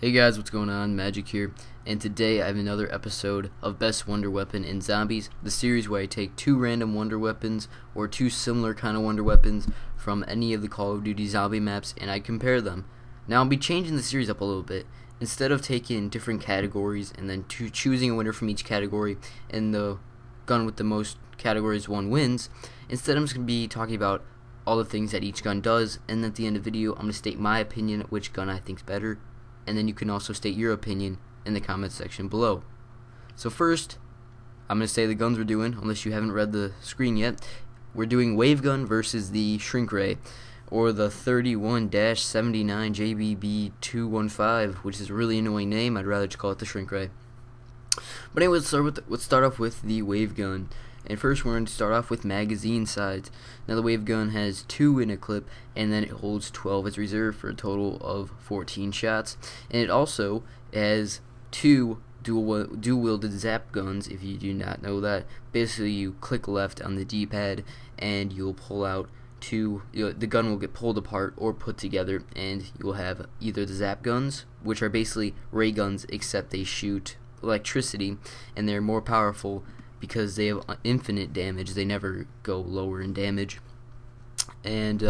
Hey guys, what's going on? Magic here, and today I have another episode of Best Wonder Weapon in Zombies, the series where I take two random wonder weapons or two similar kind of wonder weapons from any of the Call of Duty zombie maps and I compare them. Now I'll be changing the series up a little bit. Instead of taking different categories and then choosing a winner from each category and the gun with the most categories wins, instead I'm just going to be talking about all the things that each gun does, and at the end of the video I'm going to state my opinion which gun I think's better, and then you can also state your opinion in the comment section below. So first, I'm going to say the guns we're doing, unless you haven't read the screen yet. We're doing Wave Gun versus the Shrink Ray, or the 31-79 JGb215, which is a really annoying name. I'd rather just call it the Shrink Ray. But anyway, let's start off with the Wave Gun. And first we're going to start off with magazine size. Now the Wave Gun has 2 in a clip, and then it holds 12 as reserve for a total of 14 shots. And it also has 2 dual-wielded zap guns, if you do not know that. Basically you click left on the D-pad and you'll pull out the gun will get pulled apart or put together, and you'll have either the zap guns, which are basically ray guns except they shoot electricity, and they're more powerful because they have infinite damage. They never go lower in damage. And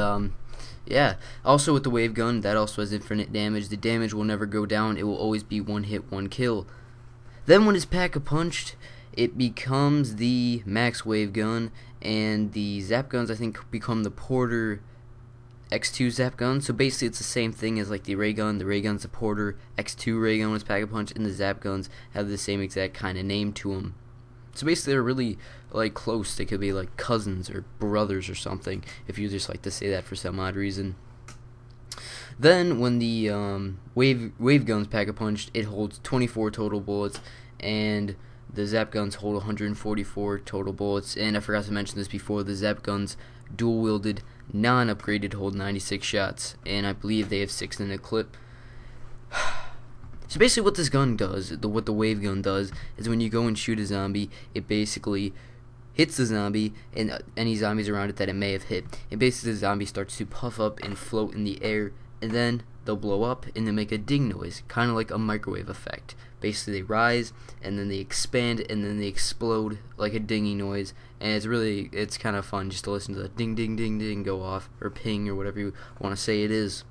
yeah, also with the Wave Gun, that also has infinite damage. The damage will never go down. It will always be one hit, one kill. Then when it's pack-a-punched, it becomes the Max Wave Gun, and the zap guns I think become the Porter X2 zap gun. So basically it's the same thing as like the ray gun. The ray gun's the Porter X2 ray gun when it's pack-a-punch, and the zap guns have the same exact kind of name to them. So basically they're really like close. They could be like cousins or brothers or something, if you just like to say that for some odd reason. Then when the wave gun's pack-a-punched, it holds 24 total bullets, and the zap guns hold 144 total bullets. And I forgot to mention this before, the zap guns dual-wielded, non-upgraded, hold 96 shots, and I believe they have 6 in a clip. So basically what this gun does, what the Wave Gun does, is when you go and shoot a zombie, it basically hits the zombie and any zombies around it that it may have hit. And basically the zombie starts to puff up and float in the air, and then they'll blow up and they make a ding noise, kind of like a microwave effect. Basically they rise and then they expand and then they explode like a dinging noise, and it's kind of fun just to listen to the ding ding ding ding go off, or ping, or whatever you want to say it is.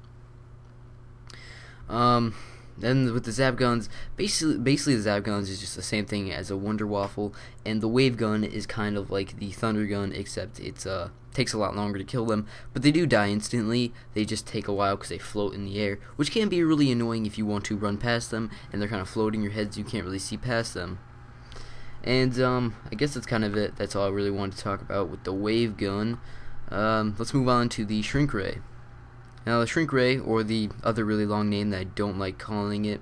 Then with the zap guns, basically the zap guns is just the same thing as a Wonder Waffle, and the Wave Gun is kind of like the Thunder Gun, except it takes a lot longer to kill them, but they do die instantly. They just take a while because they float in the air, which can be really annoying if you want to run past them and they're kind of floating your head so you can't really see past them. And I guess that's kind of it. That's all I really wanted to talk about with the Wave Gun. Let's move on to the Shrink Ray. Now the Shrink Ray, or the other really long name that I don't like calling it,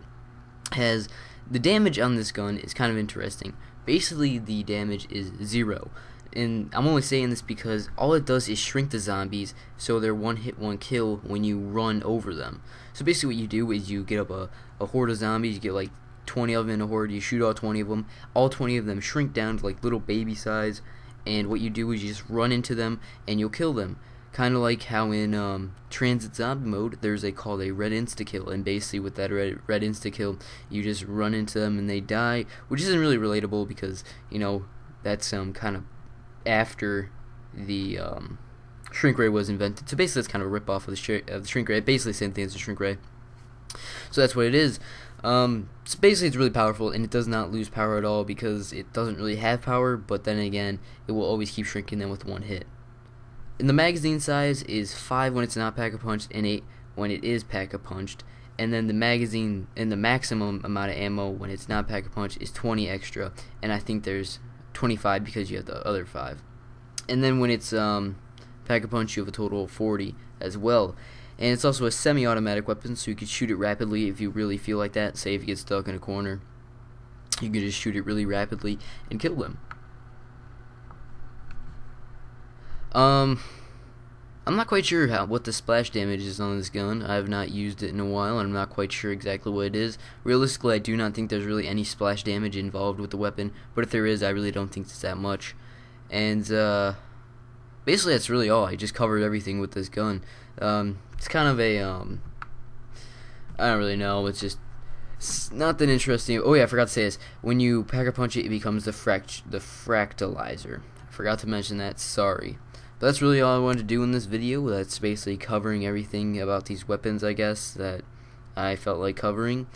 has the damage on this gun is kind of interesting. Basically the damage is 0, and I'm only saying this because all it does is shrink the zombies so they're one hit, one kill when you run over them. So basically what you do is you get up a horde of zombies, you get like 20 of them in a horde, you shoot all 20 of them, all 20 of them shrink down to like little baby size, and what you do is you just run into them and you'll kill them. Kind of like how in Transit Zombie mode, there's called a red insta-kill, and basically with that red insta-kill, you just run into them and they die, which isn't really relatable because, you know, that's kind of after the Shrink Ray was invented. So basically that's kind of a rip-off of the Shrink Ray, basically the same thing as the Shrink Ray. So that's what it is. So basically it's really powerful, and it does not lose power at all because it doesn't really have power, but then again, it will always keep shrinking them with one hit. And the magazine size is 5 when it's not pack-a-punched and 8 when it is pack-a-punched. And then the magazine and the maximum amount of ammo when it's not pack-a-punched is 20 extra. And I think there's 25 because you have the other 5. And then when it's pack-a-punch, you have a total of 40 as well. And it's also a semi-automatic weapon, so you can shoot it rapidly if you really feel like that. Say if you get stuck in a corner, you can just shoot it really rapidly and kill them. I'm not quite sure what the splash damage is on this gun. I have not used it in a while, and I'm not quite sure exactly what it is. Realistically, I do not think there's really any splash damage involved with the weapon, but if there is, I really don't think it's that much. And basically that's really all. I just covered everything with this gun. It's kind of a I don't really know. It's just It's not that interesting. Oh yeah, I forgot to say this. When you Packer Punch it, it becomes the fractalizer. I forgot to mention that. Sorry. But that's really all I wanted to do in this video. That's basically covering everything about these weapons, I guess, that I felt like covering.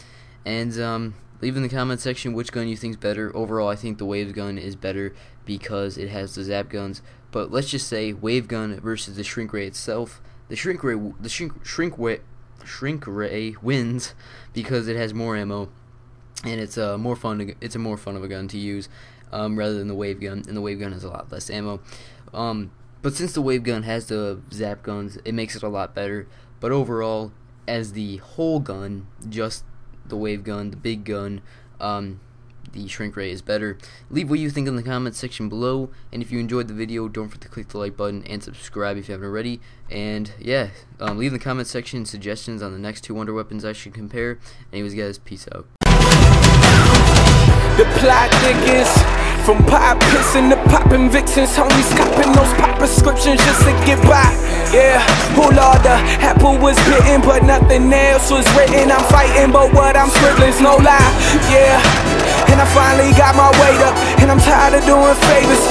And leave in the comment section which gun you think is better. Overall, I think the wave gun is better because it has the zap guns. But let's just say wave gun versus the shrink ray itself. The shrink ray wins because it has more ammo, and it's more fun. It's a more fun of a gun to use rather than the wave gun, and the wave gun has a lot less ammo. But since the wave gun has the zap guns, it makes it a lot better. But overall, as the whole gun, just the wave gun, the big gun, the shrink ray is better. Leave what you think in the comments section below, and if you enjoyed the video, don't forget to click the like button and subscribe if you haven't already. And yeah, leave in the comment section suggestions on the next 2 wonder weapons I should compare. Anyways guys, peace out. The plot thickens, from pop pissing to popping vixens. Homies copping those pop prescriptions just to get by. Yeah, who Lord, the apple was bitten, but nothing else was written. I'm fighting, but what I'm scribbling's no lie. Yeah, and I finally got my weight up, and I'm tired of doing favors.